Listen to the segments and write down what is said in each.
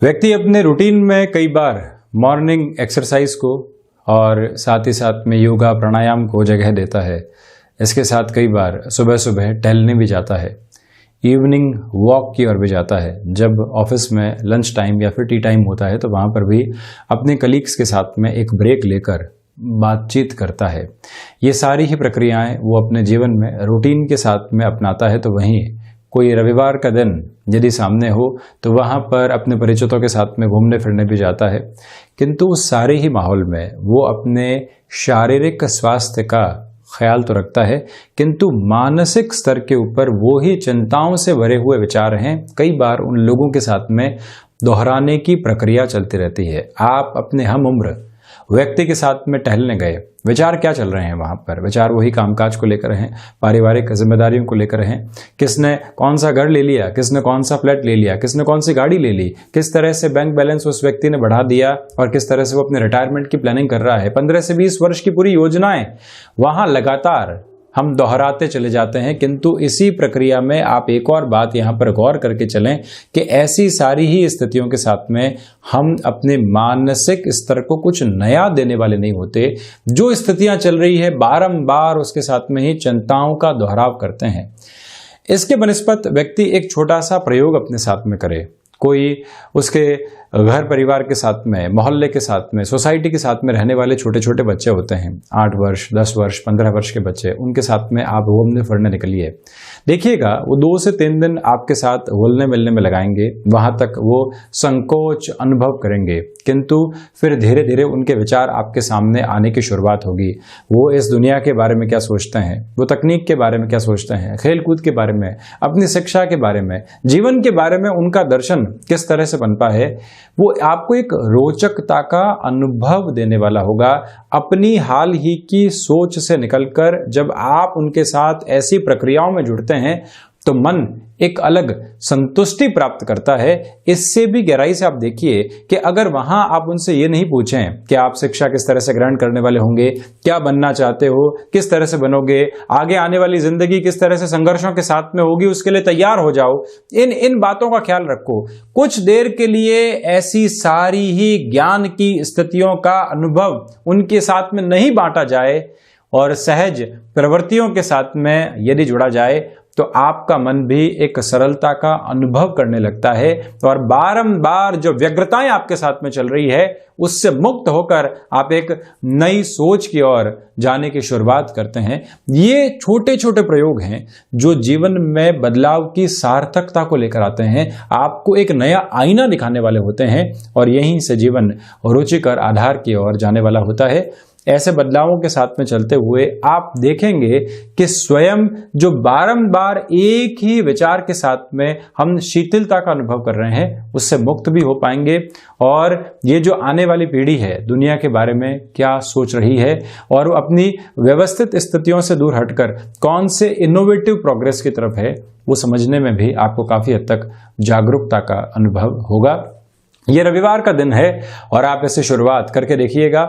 व्यक्ति अपने रूटीन में कई बार मॉर्निंग एक्सरसाइज को और साथ ही साथ में योगा प्राणायाम को जगह देता है। इसके साथ कई बार सुबह सुबह टहलने भी जाता है, इवनिंग वॉक की ओर भी जाता है। जब ऑफिस में लंच टाइम या फिर टी टाइम होता है तो वहाँ पर भी अपने कलीग्स के साथ में एक ब्रेक लेकर बातचीत करता है। ये सारी ही प्रक्रियाएं वो अपने जीवन में रूटीन के साथ में अपनाता है। तो वहीं कोई रविवार का दिन यदि सामने हो तो वहाँ पर अपने परिचितों के साथ में घूमने फिरने भी जाता है, किंतु उस सारे ही माहौल में वो अपने शारीरिक स्वास्थ्य का ख्याल तो रखता है, किंतु मानसिक स्तर के ऊपर वो ही चिंताओं से भरे हुए विचार हैं कई बार उन लोगों के साथ में दोहराने की प्रक्रिया चलती रहती है। आप अपने हम उम्र व्यक्ति के साथ में टहलने गए, विचार क्या चल रहे हैं वहाँ पर? विचार वही कामकाज को लेकर हैं, पारिवारिक जिम्मेदारियों को लेकर हैं। किसने कौन सा घर ले लिया, किसने कौन सा फ्लैट ले लिया, किसने कौन सी गाड़ी ले ली, किस तरह से बैंक बैलेंस उस व्यक्ति ने बढ़ा दिया और किस तरह से वो अपने रिटायरमेंट की प्लानिंग कर रहा है। 15 से 20 वर्ष की पूरी योजनाएं वहाँ लगातार हम दोहराते चले जाते हैं। किंतु इसी प्रक्रिया में आप एक और बात यहाँ पर गौर करके चलें कि ऐसी सारी ही स्थितियों के साथ में हम अपने मानसिक स्तर को कुछ नया देने वाले नहीं होते। जो स्थितियां चल रही है बारंबार उसके साथ में ही चिंताओं का दोहराव करते हैं। इसके बनिस्पत व्यक्ति एक छोटा सा प्रयोग अपने साथ में करे। कोई उसके घर परिवार के साथ में, मोहल्ले के साथ में, सोसाइटी के साथ में रहने वाले छोटे छोटे बच्चे होते हैं, 8 वर्ष 10 वर्ष 15 वर्ष के बच्चे, उनके साथ में आप घूमने फिरने निकलिए। देखिएगा वो 2 से 3 दिन आपके साथ घुलने मिलने में लगाएंगे, वहां तक वो संकोच अनुभव करेंगे, किंतु फिर धीरे धीरे उनके विचार आपके सामने आने की शुरुआत होगी। वो इस दुनिया के बारे में क्या सोचते हैं, वो तकनीक के बारे में क्या सोचते हैं, खेल कूद के बारे में, अपनी शिक्षा के बारे में, जीवन के बारे में उनका दर्शन किस तरह से पनपा है, वो आपको एक रोचकता का अनुभव देने वाला होगा। अपनी हाल ही की सोच से निकलकर जब आप उनके साथ ऐसी प्रक्रियाओं में जुड़ते हैं तो मन एक अलग संतुष्टि प्राप्त करता है। इससे भी गहराई से आप देखिए कि अगर वहां आप उनसे ये नहीं पूछें कि आप शिक्षा किस तरह से ग्रहण करने वाले होंगे, क्या बनना चाहते हो, किस तरह से बनोगे, आगे आने वाली जिंदगी किस तरह से संघर्षों के साथ में होगी, उसके लिए तैयार हो जाओ, इन बातों का ख्याल रखो। कुछ देर के लिए ऐसी सारी ही ज्ञान की स्थितियों का अनुभव उनके साथ में नहीं बांटा जाए और सहज प्रवृत्तियों के साथ में यदि जुड़ा जाए तो आपका मन भी एक सरलता का अनुभव करने लगता है और बारंबार जो व्यग्रताएं आपके साथ में चल रही है उससे मुक्त होकर आप एक नई सोच की ओर जाने की शुरुआत करते हैं। ये छोटे छोटे प्रयोग हैं जो जीवन में बदलाव की सार्थकता को लेकर आते हैं, आपको एक नया आईना दिखाने वाले होते हैं और यहीं से जीवन रुचिकर आधार की ओर जाने वाला होता है। ऐसे बदलावों के साथ में चलते हुए आप देखेंगे कि स्वयं जो बारंबार एक ही विचार के साथ में हम शिथिलता का अनुभव कर रहे हैं उससे मुक्त भी हो पाएंगे। और ये जो आने वाली पीढ़ी है दुनिया के बारे में क्या सोच रही है और वो अपनी व्यवस्थित स्थितियों से दूर हटकर कौन से इनोवेटिव प्रोग्रेस की तरफ है, वो समझने में भी आपको काफी हद तक जागरूकता का अनुभव होगा। ये रविवार का दिन है और आप इसे शुरुआत करके देखिएगा।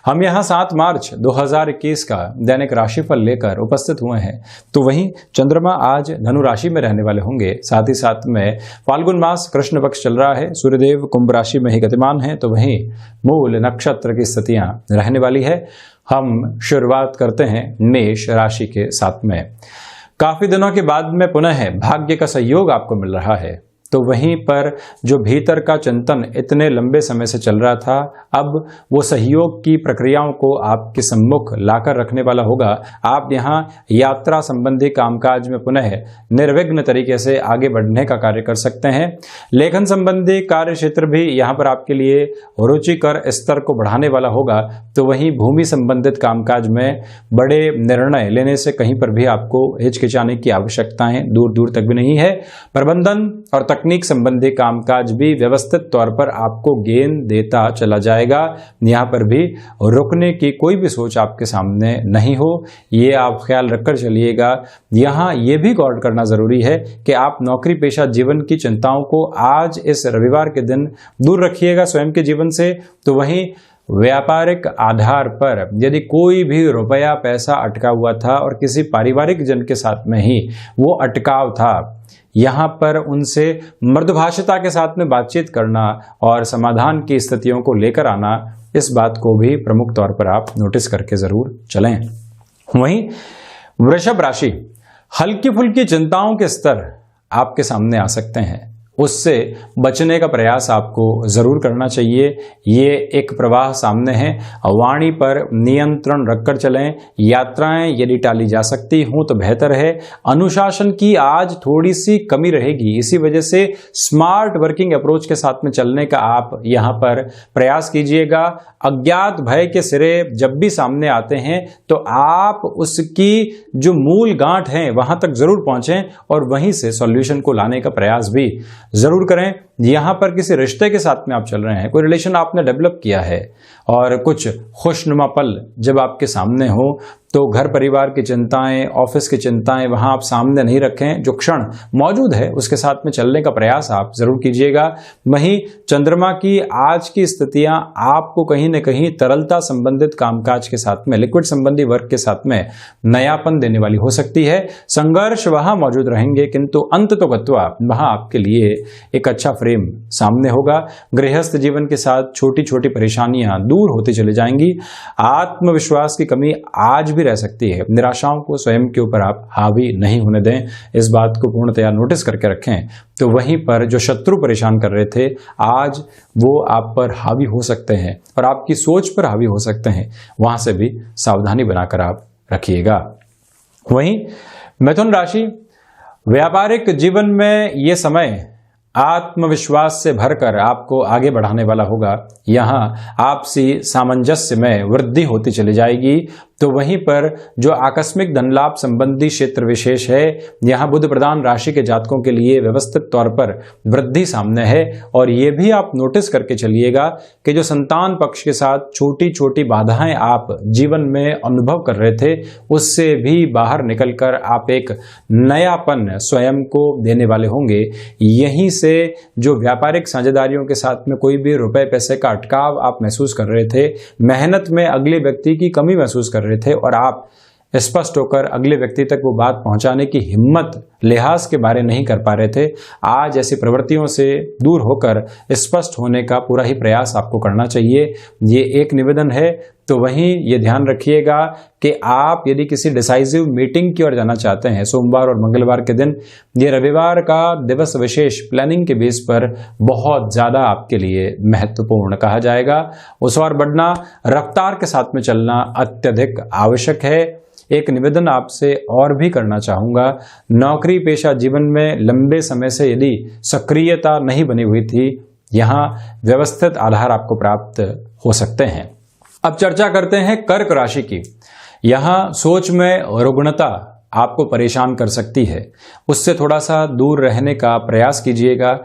हम यहाँ 7 मार्च 2021 का दैनिक राशिफल लेकर उपस्थित हुए हैं। तो वहीं चंद्रमा आज धनु राशि में रहने वाले होंगे, साथ ही साथ में फाल्गुन मास कृष्ण पक्ष चल रहा है, सूर्यदेव कुंभ राशि में ही गतिमान है। तो वहीं मूल नक्षत्र की स्थितियां रहने वाली है। हम शुरुआत करते हैं मेष राशि के साथ में। काफी दिनों के बाद में पुनः भाग्य का सहयोग आपको मिल रहा है। तो वहीं पर जो भीतर का चिंतन इतने लंबे समय से चल रहा था, अब वो सहयोग की प्रक्रियाओं को आपके सम्मुख लाकर रखने वाला होगा। आप यहाँ यात्रा संबंधी कामकाज में पुनः निर्विघ्न तरीके से आगे बढ़ने का कार्य कर सकते हैं। लेखन संबंधी कार्य क्षेत्र भी यहाँ पर आपके लिए रुचिकर स्तर को बढ़ाने वाला होगा। तो वहीं भूमि संबंधित कामकाज में बड़े निर्णय लेने से कहीं पर भी आपको हिचकिचाने की आवश्यकताएं दूर दूर तक भी नहीं है। प्रबंधन और तकनीक संबंधी कामकाज भी व्यवस्थित तौर पर आपको गेन देता चला जाएगा। यहाँ पर भी रुकने की कोई भी सोच आपके सामने नहीं हो, ये आप ख्याल रखकर चलिएगा। यहाँ ये भी गौर करना जरूरी है कि आप नौकरी पेशा जीवन की चिंताओं को आज इस रविवार के दिन दूर रखिएगा स्वयं के जीवन से। तो वहीं व्यापारिक आधार पर यदि कोई भी रुपया पैसा अटका हुआ था और किसी पारिवारिक जन के साथ में ही वो अटकाव था, यहाँ पर उनसे मृदुभाषिता के साथ में बातचीत करना और समाधान की स्थितियों को लेकर आना, इस बात को भी प्रमुख तौर पर आप नोटिस करके जरूर चलें। वहीं वृषभ राशि, हल्की फुल्की चिंताओं के स्तर आपके सामने आ सकते हैं, उससे बचने का प्रयास आपको जरूर करना चाहिए। ये एक प्रवाह सामने है। वाणी पर नियंत्रण रखकर चलें। यात्राएं यदि टाली जा सकती हों तो बेहतर है। अनुशासन की आज थोड़ी सी कमी रहेगी, इसी वजह से स्मार्ट वर्किंग अप्रोच के साथ में चलने का आप यहाँ पर प्रयास कीजिएगा। अज्ञात भय के सिरे जब भी सामने आते हैं तो आप उसकी जो मूल गांठ है वहां तक जरूर पहुंचें और वहीं से सॉल्यूशन को लाने का प्रयास भी जरूर करें। यहां पर किसी रिश्ते के साथ में आप चल रहे हैं, कोई रिलेशन आपने डेवलप किया है और कुछ खुशनुमा पल जब आपके सामने हो तो घर परिवार की चिंताएं, ऑफिस की चिंताएं वहां आप सामने नहीं रखें। जो क्षण मौजूद है उसके साथ में चलने का प्रयास आप जरूर कीजिएगा। वहीं चंद्रमा की आज की स्थितियां आपको कहीं न कहीं तरलता संबंधित कामकाज के साथ में, लिक्विड संबंधी वर्क के साथ में नयापन देने वाली हो सकती है। संघर्ष वहां मौजूद रहेंगे किंतु अंत तो गत्वा वहां आपके लिए एक अच्छा फ्रेम सामने होगा। गृहस्थ जीवन के साथ छोटी छोटी परेशानियां दूर होती चली जाएंगी। आत्मविश्वास की कमी आज भी रह सकती है। निराशाओं को स्वयं के ऊपर आप हावी नहीं होने दें, इस बात को पूर्णतया नोटिस करके रखें। तो वहीं पर जो शत्रु परेशान कर रहे थे आज वो आप पर हावी हो सकते हैं और आपकी सोच पर हावी हो सकते हैं, वहां से भी सावधानी बनाकर आप रखिएगा। वहीं मिथुन राशि, व्यापारिक जीवन में ये समय आत्मविश्वास से भरकर आपको आगे बढ़ाने वाला होगा। यहाँ आपसी सामंजस्य में वृद्धि होती चली जाएगी। तो वहीं पर जो आकस्मिक धन लाभ संबंधी क्षेत्र विशेष है, यहाँ बुध प्रधान राशि के जातकों के लिए व्यवस्थित तौर पर वृद्धि सामने है। और ये भी आप नोटिस करके चलिएगा कि जो संतान पक्ष के साथ छोटी छोटी बाधाएं आप जीवन में अनुभव कर रहे थे, उससे भी बाहर निकलकर आप एक नयापन स्वयं को देने वाले होंगे। यहीं से जो व्यापारिक साझेदारियों के साथ में कोई भी रुपए पैसे का अटकाव आप महसूस कर रहे थे, मेहनत में अगले व्यक्ति की कमी महसूस कर रहे थे और आप स्पष्ट होकर अगले व्यक्ति तक वो बात पहुंचाने की हिम्मत, लिहाज के बारे नहीं कर पा रहे थे, आज ऐसी प्रवृत्तियों से दूर होकर स्पष्ट होने का पूरा ही प्रयास आपको करना चाहिए। ये एक निवेदन है। तो वहीं ये ध्यान रखिएगा कि आप यदि किसी डिसाइसिव मीटिंग की ओर जाना चाहते हैं सोमवार और मंगलवार के दिन, ये रविवार का दिवस विशेष प्लानिंग के बेस पर बहुत ज़्यादा आपके लिए महत्वपूर्ण कहा जाएगा। उस ओर बढ़ना, रफ्तार के साथ में चलना अत्यधिक आवश्यक है। एक निवेदन आपसे और भी करना चाहूँगा, नौकरी पेशा जीवन में लंबे समय से यदि सक्रियता नहीं बनी हुई थी, यहाँ व्यवस्थित आधार आपको प्राप्त हो सकते हैं। अब चर्चा करते हैं कर्क राशि की। यहाँ सोच में रुग्णता आपको परेशान कर सकती है, उससे थोड़ा सा दूर रहने का प्रयास कीजिएगा।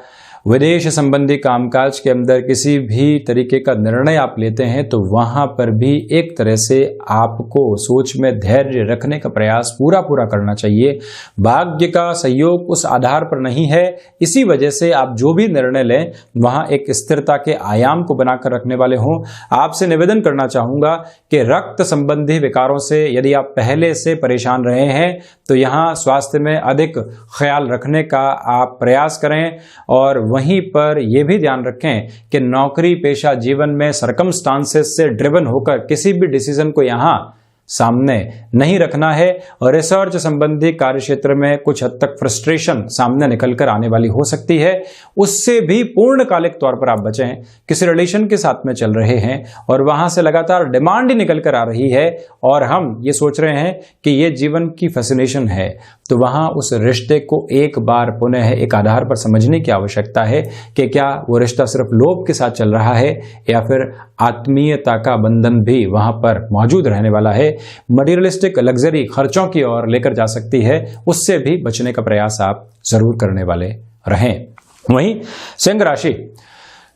विदेश संबंधी कामकाज के अंदर किसी भी तरीके का निर्णय आप लेते हैं तो वहां पर भी एक तरह से आपको सोच में धैर्य रखने का प्रयास पूरा करना चाहिए। भाग्य का सहयोग उस आधार पर नहीं है, इसी वजह से आप जो भी निर्णय लें वहां एक स्थिरता के आयाम को बनाकर रखने वाले हों। आपसे निवेदन करना चाहूंगा कि रक्त संबंधी विकारों से यदि आप पहले से परेशान रहे हैं तो यहाँ स्वास्थ्य में अधिक ख्याल रखने का आप प्रयास करें। और वहीं पर यह भी ध्यान रखें कि नौकरी पेशा जीवन में सर्कमस्टांसेस से ड्रिवन होकर किसी भी डिसीजन को यहाँ सामने नहीं रखना है। और रिसर्च संबंधी कार्य क्षेत्र में कुछ हद तक फ्रस्ट्रेशन सामने निकलकर आने वाली हो सकती है, उससे भी पूर्णकालिक तौर पर आप बचें। किसी रिलेशन के साथ में चल रहे हैं और वहां से लगातार डिमांड ही निकल कर आ रही है और हम ये सोच रहे हैं कि ये जीवन की फैसिनेशन है, तो वहां उस रिश्ते को एक बार पुनः एक आधार पर समझने की आवश्यकता है कि क्या वो रिश्ता सिर्फ लोभ के साथ चल रहा है या फिर आत्मीयता का बंधन भी वहां पर मौजूद रहने वाला है। मटेरियलिस्टिक लग्जरी खर्चों की ओर लेकर जा सकती है, उससे भी बचने का प्रयास आप जरूर करने वाले रहें। वहीं सिंह राशि,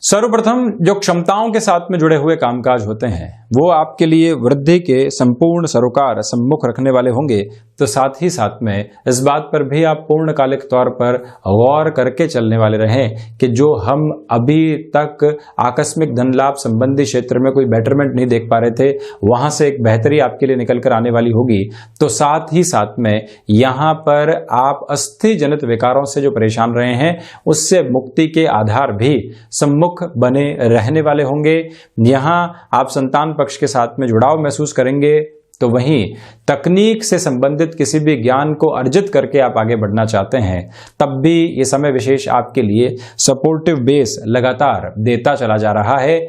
सर्वप्रथम जो क्षमताओं के साथ में जुड़े हुए कामकाज होते हैं वो आपके लिए वृद्धि के संपूर्ण सरोकार सम्मुख रखने वाले होंगे। तो साथ ही साथ में इस बात पर भी आप पूर्णकालिक तौर पर गौर करके चलने वाले रहें कि जो हम अभी तक आकस्मिक धन लाभ संबंधी क्षेत्र में कोई बेटरमेंट नहीं देख पा रहे थे, वहां से एक बेहतरी आपके लिए निकल कर आने वाली होगी। तो साथ ही साथ में यहाँ पर आप अस्थि जनित विकारों से जो परेशान रहे हैं उससे मुक्ति के आधार भी सम्मुख बने रहने वाले होंगे। यहाँ आप संतान पक्ष के साथ में जुड़ाव महसूस करेंगे। तो वहीं तकनीक से संबंधित किसी भी ज्ञान को अर्जित करके आप आगे बढ़ना चाहते हैं, तब भी ये समय विशेष आपके लिए सपोर्टिव बेस लगातार देता चला जा रहा है।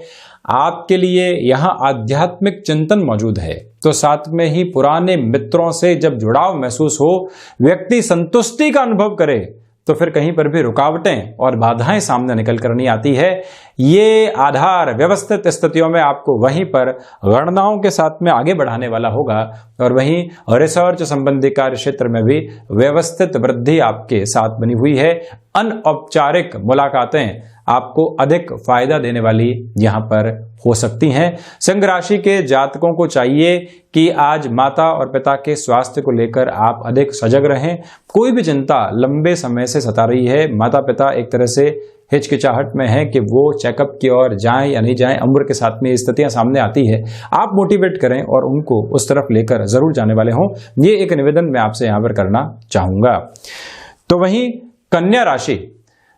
आपके लिए यहाँ आध्यात्मिक चिंतन मौजूद है। तो साथ में ही पुराने मित्रों से जब जुड़ाव महसूस हो, व्यक्ति संतुष्टि का अनुभव करे, तो फिर कहीं पर भी रुकावटें और बाधाएं सामने निकल कर नहीं आती है। ये आधार व्यवस्थित स्थितियों में आपको वहीं पर गणनाओं के साथ में आगे बढ़ाने वाला होगा और वहीं रिसर्च संबंधी कार्य क्षेत्र में भी व्यवस्थित वृद्धि आपके साथ बनी हुई है। अनौपचारिक मुलाकातें आपको अधिक फायदा देने वाली यहां पर हो सकती हैं। सिंह राशि के जातकों को चाहिए कि आज माता और पिता के स्वास्थ्य को लेकर आप अधिक सजग रहें। कोई भी चिंता लंबे समय से सता रही है, माता पिता एक तरह से हिचकिचाहट में है कि वो चेकअप की ओर जाएं या नहीं जाएं, उम्र के साथ में स्थितियां सामने आती है। आप मोटिवेट करें और उनको उस तरफ लेकर जरूर जाने वाले हों। ये एक निवेदन मैं आपसे यहां पर करना चाहूंगा। तो वहीं कन्या राशि,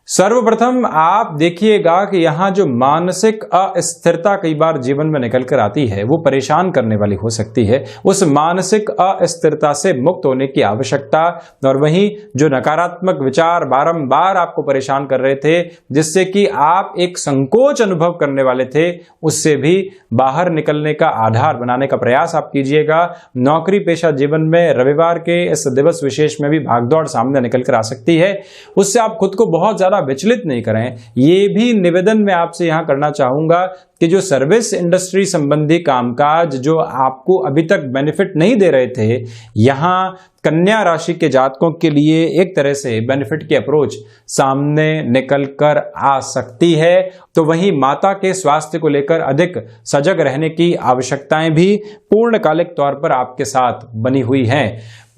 सर्वप्रथम आप देखिएगा कि यहाँ जो मानसिक अस्थिरता कई बार जीवन में निकल कर आती है वो परेशान करने वाली हो सकती है। उस मानसिक अस्थिरता से मुक्त होने की आवश्यकता, और वहीं जो नकारात्मक विचार बारंबार आपको परेशान कर रहे थे, जिससे कि आप एक संकोच अनुभव करने वाले थे, उससे भी बाहर निकलने का आधार बनाने का प्रयास आप कीजिएगा। नौकरी पेशा जीवन में रविवार के इस दिवस विशेष में भी भागदौड़ सामने निकल कर आ सकती है। उससे आप खुद को बहुत ज्यादा विचलित नहीं करें। ये भी निवेदन मैं आपसे यहां करना चाहूंगा कि जो सर्विस इंडस्ट्री संबंधी कामकाज जो आपको अभी तक बेनिफिट नहीं दे रहे थे, यहां कन्या राशि के जातकों के लिए एक तरह से बेनिफिट की अप्रोच सामने निकल कर आ सकती है। तो वहीं माता के स्वास्थ्य को लेकर अधिक सजग रहने की आवश्यकताएं भी पूर्णकालिक तौर पर आपके साथ बनी हुई हैं।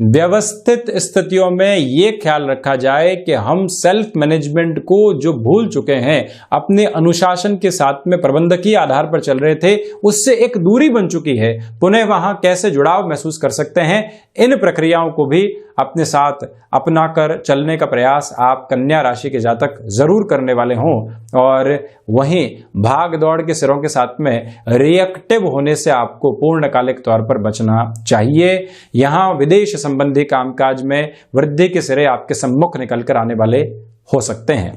व्यवस्थित स्थितियों में ये ख्याल रखा जाए कि हम सेल्फ मैनेजमेंट को जो भूल चुके हैं, अपने अनुशासन के साथ में प्रबंधकीय आधार पर चल रहे थे, उससे एक दूरी बन चुकी है। पुनः वहां कैसे जुड़ाव महसूस कर सकते हैं, इन प्रक्रियाओं को भी अपने साथ अपनाकर चलने का प्रयास आप कन्या राशि के जातक जरूर करने वाले हों। और वहीं भाग दौड़ के सिरों के साथ में रिएक्टिव होने से आपको पूर्णकालिक तौर पर बचना चाहिए। यहां विदेश संबंधी कामकाज में वृद्धि के सिरे आपके सम्मुख निकल कर आने वाले हो सकते हैं।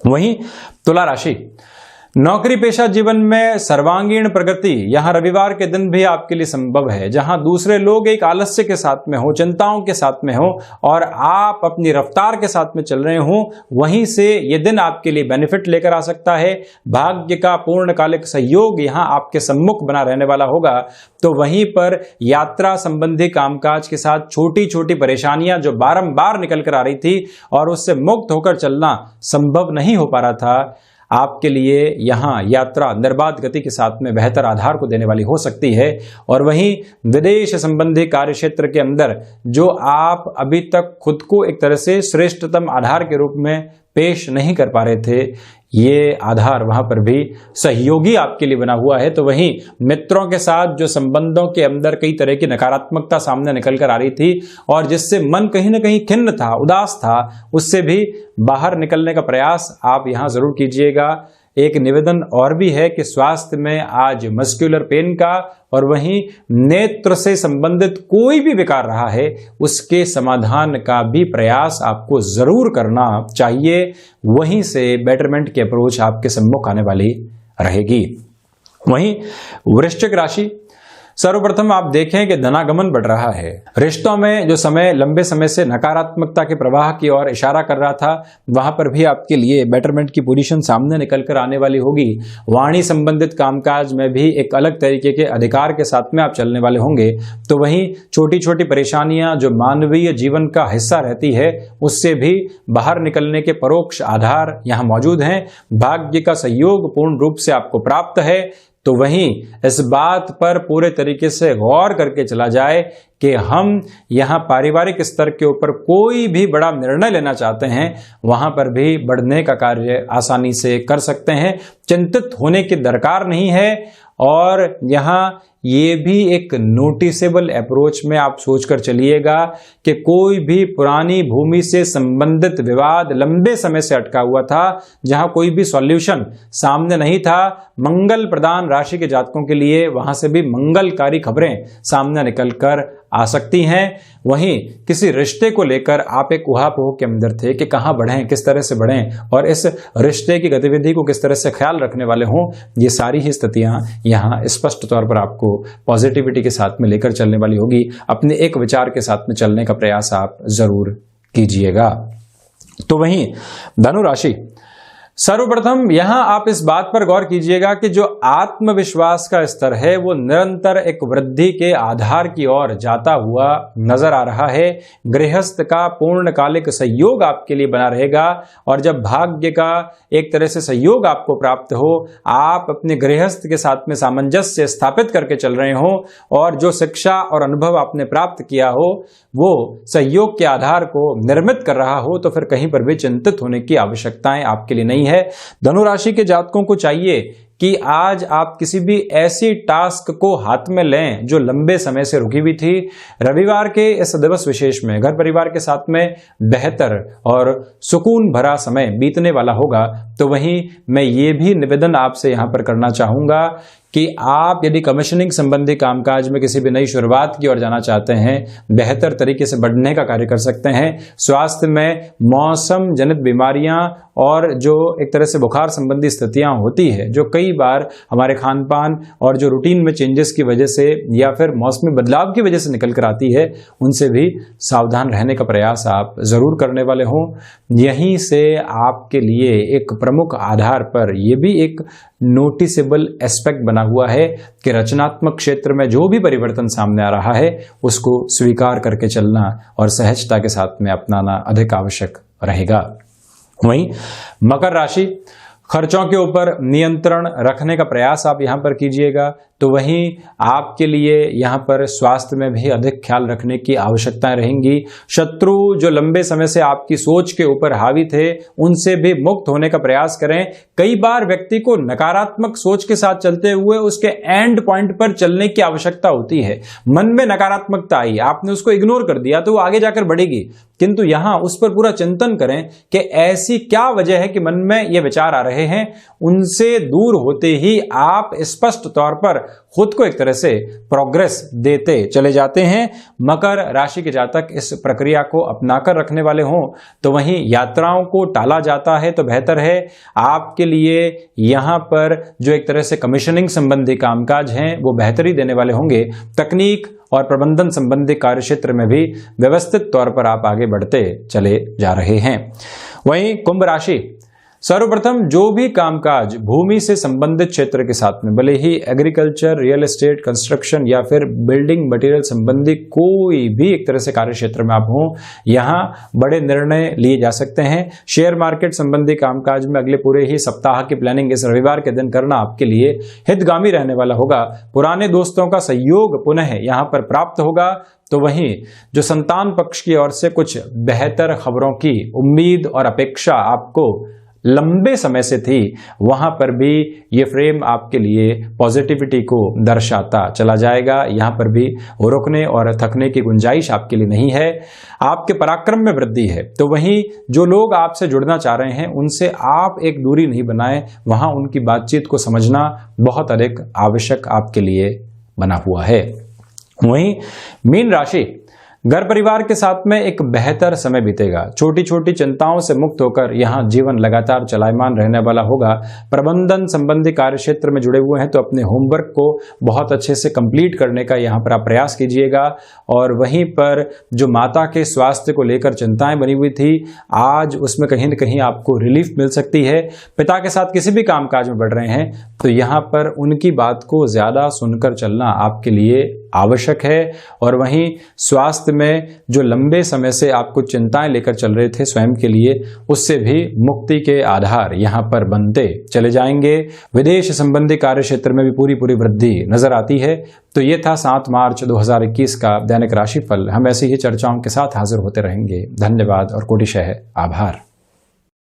वहीं तुला राशि, नौकरी पेशा जीवन में सर्वांगीण प्रगति यहां रविवार के दिन भी आपके लिए संभव है। जहां दूसरे लोग एक आलस्य के साथ में हो, चिंताओं के साथ में हो और आप अपनी रफ्तार के साथ में चल रहे हो, वहीं से ये दिन आपके लिए बेनिफिट लेकर आ सकता है। भाग्य का पूर्णकालिक सहयोग यहां आपके सम्मुख बना रहने वाला होगा। तो वहीं पर यात्रा संबंधी कामकाज के साथ छोटी छोटी परेशानियां जो बारंबार निकल कर आ रही थी और उससे मुक्त होकर चलना संभव नहीं हो पा रहा था, आपके लिए यहाँ यात्रा निर्बाध गति के साथ में बेहतर आधार को देने वाली हो सकती है। और वहीं विदेश संबंधी कार्य क्षेत्र के अंदर जो आप अभी तक खुद को एक तरह से श्रेष्ठतम आधार के रूप में पेश नहीं कर पा रहे थे, ये आधार वहां पर भी सहयोगी आपके लिए बना हुआ है। तो वहीं मित्रों के साथ जो संबंधों के अंदर कई तरह की नकारात्मकता सामने निकल कर आ रही थी और जिससे मन कहीं ना कहीं खिन्न था, उदास था, उससे भी बाहर निकलने का प्रयास आप यहां जरूर कीजिएगा। एक निवेदन और भी है कि स्वास्थ्य में आज मस्कुलर पेन का और वहीं नेत्र से संबंधित कोई भी विकार रहा है, उसके समाधान का भी प्रयास आपको जरूर करना चाहिए। वहीं से बेटरमेंट की अप्रोच आपके सम्मुख आने वाली रहेगी। वहीं वृश्चिक राशि, सर्वप्रथम आप देखें कि धनागमन बढ़ रहा है। रिश्तों में जो समय लंबे समय से नकारात्मकता के प्रवाह की ओर इशारा कर रहा था, वहां पर भी आपके लिए बेटरमेंट की पोजीशन सामने निकल कर आने वाली होगी। वाणी संबंधित कामकाज में भी एक अलग तरीके के अधिकार के साथ में आप चलने वाले होंगे। तो वहीं छोटी छोटी परेशानियां जो मानवीय जीवन का हिस्सा रहती है, उससे भी बाहर निकलने के परोक्ष आधार यहां मौजूद हैं। भाग्य का सहयोग पूर्ण रूप से आपको प्राप्त है। तो वहीं इस बात पर पूरे तरीके से गौर करके चला जाए कि हम यहाँ पारिवारिक स्तर के ऊपर कोई भी बड़ा निर्णय लेना चाहते हैं, वहां पर भी बढ़ने का कार्य आसानी से कर सकते हैं। चिंतित होने की दरकार नहीं है। और यहाँ ये भी एक नोटिसेबल अप्रोच में आप सोचकर चलिएगा कि कोई भी पुरानी भूमि से संबंधित विवाद लंबे समय से अटका हुआ था, जहां कोई भी सॉल्यूशन सामने नहीं था, मंगल प्रदान राशि के जातकों के लिए वहां से भी मंगलकारी खबरें सामने निकलकर आ सकती हैं। वहीं किसी रिश्ते को लेकर आप एक उहापोह के अंदर थे कि कहां बढ़ें, किस तरह से बढ़ें और इस रिश्ते की गतिविधि को किस तरह से ख्याल रखने वाले हों, ये सारी ही स्थितियां यहां स्पष्ट तौर पर आपको पॉजिटिविटी के साथ में लेकर चलने वाली होगी। अपने एक विचार के साथ में चलने का प्रयास आप जरूर कीजिएगा। तो वहीं धनु राशि, सर्वप्रथम यहां आप इस बात पर गौर कीजिएगा कि जो आत्मविश्वास का स्तर है वो निरंतर एक वृद्धि के आधार की ओर जाता हुआ नजर आ रहा है। गृहस्थ का पूर्णकालिक सहयोग आपके लिए बना रहेगा और जब भाग्य का एक तरह से सहयोग आपको प्राप्त हो, आप अपने गृहस्थ के साथ में सामंजस्य स्थापित करके चल रहे हो और जो शिक्षा और अनुभव आपने प्राप्त किया हो वो सहयोग के आधार को निर्मित कर रहा हो, तो फिर कहीं पर भी चिंतित होने की आवश्यकताएं आपके लिए नहीं है। धनु राशि के जातकों को चाहिए कि आज आप किसी भी ऐसी टास्क को हाथ में लें जो लंबे समय से रुकी हुई थी। रविवार के इस दिवस विशेष में घर परिवार के साथ में बेहतर और सुकून भरा समय बीतने वाला होगा। तो वहीं मैं ये भी निवेदन आपसे यहां पर करना चाहूंगा कि आप यदि कमीशनिंग संबंधी कामकाज में किसी भी नई शुरुआत की ओर जाना चाहते हैं, बेहतर तरीके से बढ़ने का कार्य कर सकते हैं। स्वास्थ्य में मौसम जनित बीमारियां और जो एक तरह से बुखार संबंधी स्थितियां होती है, जो कई बार हमारे खान पान और जो रूटीन में चेंजेस की वजह से या फिर मौसमी बदलाव की वजह से निकल कर आती है, उनसे भी सावधान रहने का प्रयास आप जरूर करने वाले हों। यहीं से आपके लिए एक प्रमुख आधार पर यह भी एक नोटिसेबल एस्पेक्ट बना हुआ है कि रचनात्मक क्षेत्र में जो भी परिवर्तन सामने आ रहा है उसको स्वीकार करके चलना और सहजता के साथ में अपनाना अधिक आवश्यक रहेगा। वहीं मकर राशि, खर्चों के ऊपर नियंत्रण रखने का प्रयास आप यहां पर कीजिएगा। तो वहीं आपके लिए यहां पर स्वास्थ्य में भी अधिक ख्याल रखने की आवश्यकताएं रहेंगी। शत्रु जो लंबे समय से आपकी सोच के ऊपर हावी थे, उनसे भी मुक्त होने का प्रयास करें। कई बार व्यक्ति को नकारात्मक सोच के साथ चलते हुए उसके एंड पॉइंट पर चलने की आवश्यकता होती है। मन में नकारात्मकता आई, आपने उसको इग्नोर कर दिया तो वो आगे जाकर बढ़ेगी, किंतु यहां उस पर पूरा चिंतन करें कि ऐसी क्या वजह है कि मन में ये विचार आ रहे हैं। उनसे दूर होते ही आप स्पष्ट तौर पर खुद को एक तरह से प्रोग्रेस देते चले जाते हैं। मकर राशि के जातक इस प्रक्रिया को अपनाकर रखने वाले हों। तो वहीं यात्राओं को टाला जाता है तो बेहतर है। आपके लिए यहां पर जो एक तरह से कमीशनिंग संबंधी कामकाज हैं वो बेहतरी देने वाले होंगे। तकनीक और प्रबंधन संबंधी कार्य क्षेत्र में भी व्यवस्थित तौर पर आप आगे बढ़ते चले जा रहे हैं। वहीं कुंभ राशि, सर्वप्रथम जो भी कामकाज भूमि से संबंधित क्षेत्र के साथ में, भले ही एग्रीकल्चर, रियल एस्टेट, कंस्ट्रक्शन या फिर बिल्डिंग मटेरियल संबंधी कोई भी एक तरह से कार्य क्षेत्र में आप हों, यहां बड़े निर्णय लिए जा सकते हैं। शेयर मार्केट संबंधी कामकाज में अगले पूरे ही सप्ताह की प्लानिंग इस रविवार के दिन करना आपके लिए हितगामी रहने वाला होगा। पुराने दोस्तों का सहयोग पुनः यहां पर प्राप्त होगा। तो वहीं जो संतान पक्ष की ओर से कुछ बेहतर खबरों की उम्मीद और अपेक्षा आपको लंबे समय से थी, वहां पर भी ये फ्रेम आपके लिए पॉजिटिविटी को दर्शाता चला जाएगा। यहां पर भी रुकने और थकने की गुंजाइश आपके लिए नहीं है। आपके पराक्रम में वृद्धि है। तो वहीं जो लोग आपसे जुड़ना चाह रहे हैं उनसे आप एक दूरी नहीं बनाएं, वहां उनकी बातचीत को समझना बहुत अधिक आवश्यक आपके लिए बना हुआ है। वहीं मीन राशि, घर परिवार के साथ में एक बेहतर समय बीतेगा। छोटी छोटी चिंताओं से मुक्त होकर यहाँ जीवन लगातार चलायमान रहने वाला होगा। प्रबंधन संबंधी कार्य क्षेत्र में जुड़े हुए हैं तो अपने होमवर्क को बहुत अच्छे से कंप्लीट करने का यहाँ पर आप प्रयास कीजिएगा। और वहीं पर जो माता के स्वास्थ्य को लेकर चिंताएं बनी हुई थी, आज उसमें कहीं न कहीं आपको रिलीफ मिल सकती है। पिता के साथ किसी भी कामकाज में बढ़ रहे हैं तो यहाँ पर उनकी बात को ज्यादा सुनकर चलना आपके लिए आवश्यक है। और वहीं स्वास्थ्य में जो लंबे समय से आपको चिंताएं लेकर चल रहे थे स्वयं के लिए, उससे भी मुक्ति के आधार यहाँ पर बनते चले जाएंगे। विदेश संबंधी कार्य क्षेत्र में भी पूरी वृद्धि नजर आती है। तो ये था 7 मार्च 2021 का दैनिक राशिफल। हम ऐसी ही चर्चाओं के साथ हाजिर होते रहेंगे। धन्यवाद और कोटिशः आभार।